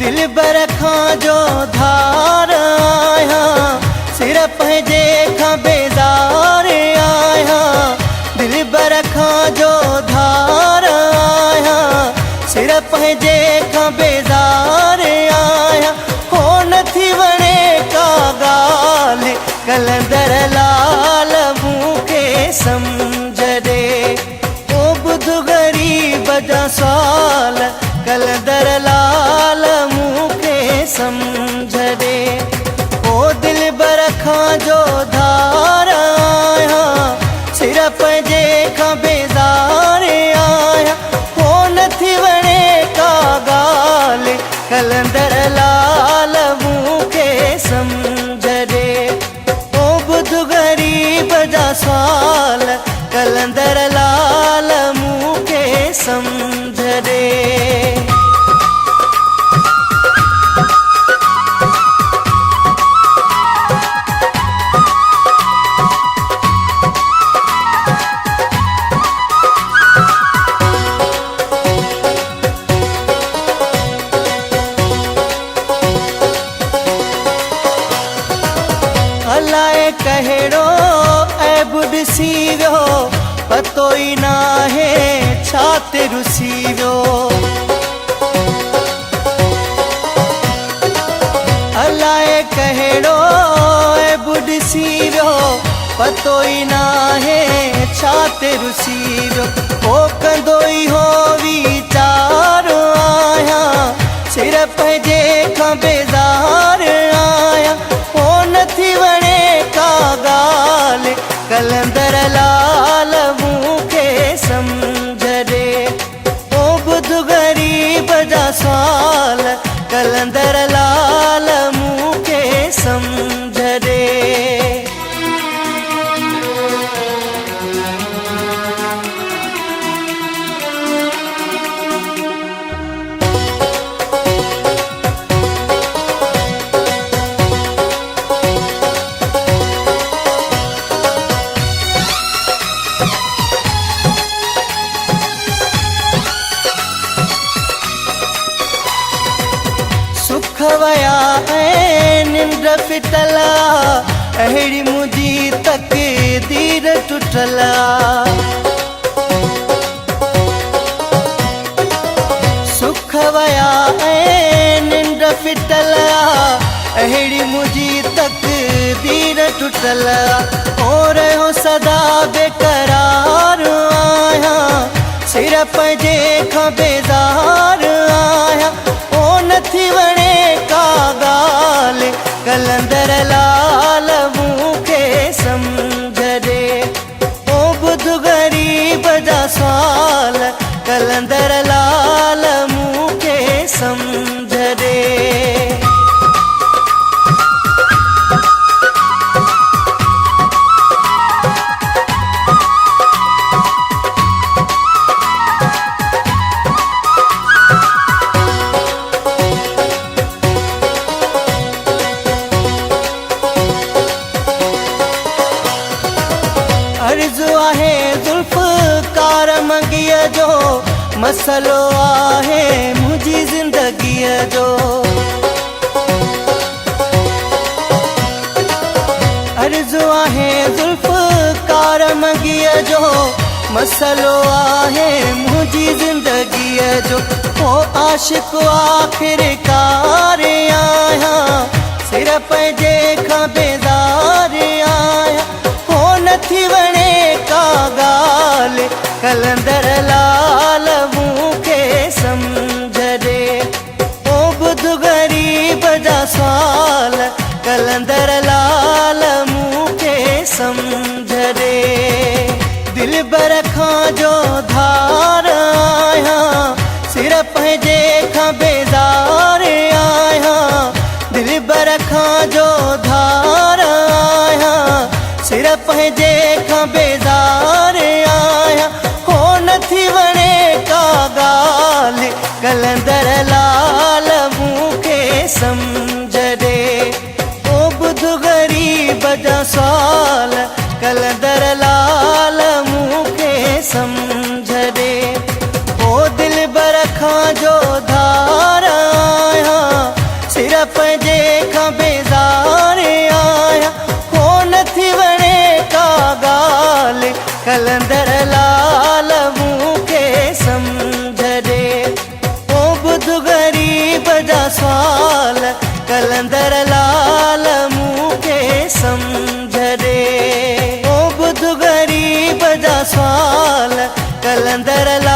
दिल बर खां जो धार आया सिर पंहिंजे खां बेज़ार आया दिल बर खां जो धार आया सिर पंहिंजे खां बेज़ार आया हो नथी वणे का ॻाल्हि कलंदर लाल मूंखे सम्झ ॾे ओ ॿुध ग़रीब जा सवाल कलंदर लाल मूंखे सम्झ ॾे ओ दिल बर खां जो धार आया सिर पंहिंजे खां बेज़ार आया हो नथी वणे का ॻाल्हि कलंदर लाल मूंखे सम्झ ॾे ओ ॿुध ग़रीब जा सवाल कलंदर लाल मूंखे सम्झ ॾे अलाए कहिड़ो ऐब ॾिसी वियो पतो ई नाहे छा ते रुसी वियो अलाए कहिड़ो ऐब ॾिसी वियो पतो ई नाहे छा ते रुसी वियो ओ कंदो ई हो वीचार आया सिर पंहिंजे खां बेज़ार आया ओ नथी वणे का ॻाल्हि कलंदर लाल मूंखे सम्झ ॾे ओ ॿुध ग़रीब जा सवाल कलंदर लाल मूंखे सम्झ ॾे सुख वया ऐं निंड फिटल अहिड़ी मुंहिंजी तक़दीर टुटल सुख वया ऐं निंड फिटल अहिड़ी मुंहिंजी तक़दीर टुटल हो रहियो सदा बेक़रार आया सिर पंहिंजे खां बेज़ार आया ओ नथी वणे का ॻाल्हि कलंदर लाल मूंखे सम्झ ॾे ओ ॿुध ग़रीब जा सवाल कलंदर लाल मूंखे सम्झ ॾे अर्ज़ु आहे ज़ुल्फ़कार मंगीअ जो मसलो आहे मुंहिंजी ज़िंदगीअ जो अर्ज़ु आहे ज़ुल्फ़कार मंगीअ जो मसलो आहे मुंहिंजी ज़िंदगीअ जो ओ आशिक़ आख़िरकार आया सिर पंहिंजे खां बेज़ार आया हो नथी वणे का ॻाल्हि कलंदर लाल मूंखे सम्झ ॾे ओ ॿुध ग़रीब जा सवाल कलंदर लाल मूंखे सम्झ ॾे दिल बर खां जो धार आया सिर पंहिंजे खां बेज़ार आया दिल बर खां जो धार आया सिर पंहिंजे खां बेज़ार आया हो नथी वणे का ॻाल्हि कलंदर लाल मूंखे सम्झ ॾे ओ ॿुध ग़रीब जा सवाल कलंदर लाल जे खां बेज़ार आहियां हो नथी वणे का ॻाल्हि कलंदर लाल मूंखे सम्झ ॾे ओ ॿुध ग़रीब जा सवाल कलंदर लाल मूंखे सम्झ ॾे ओ ॿुध ग़रीब जा सवाल कलंदर लाल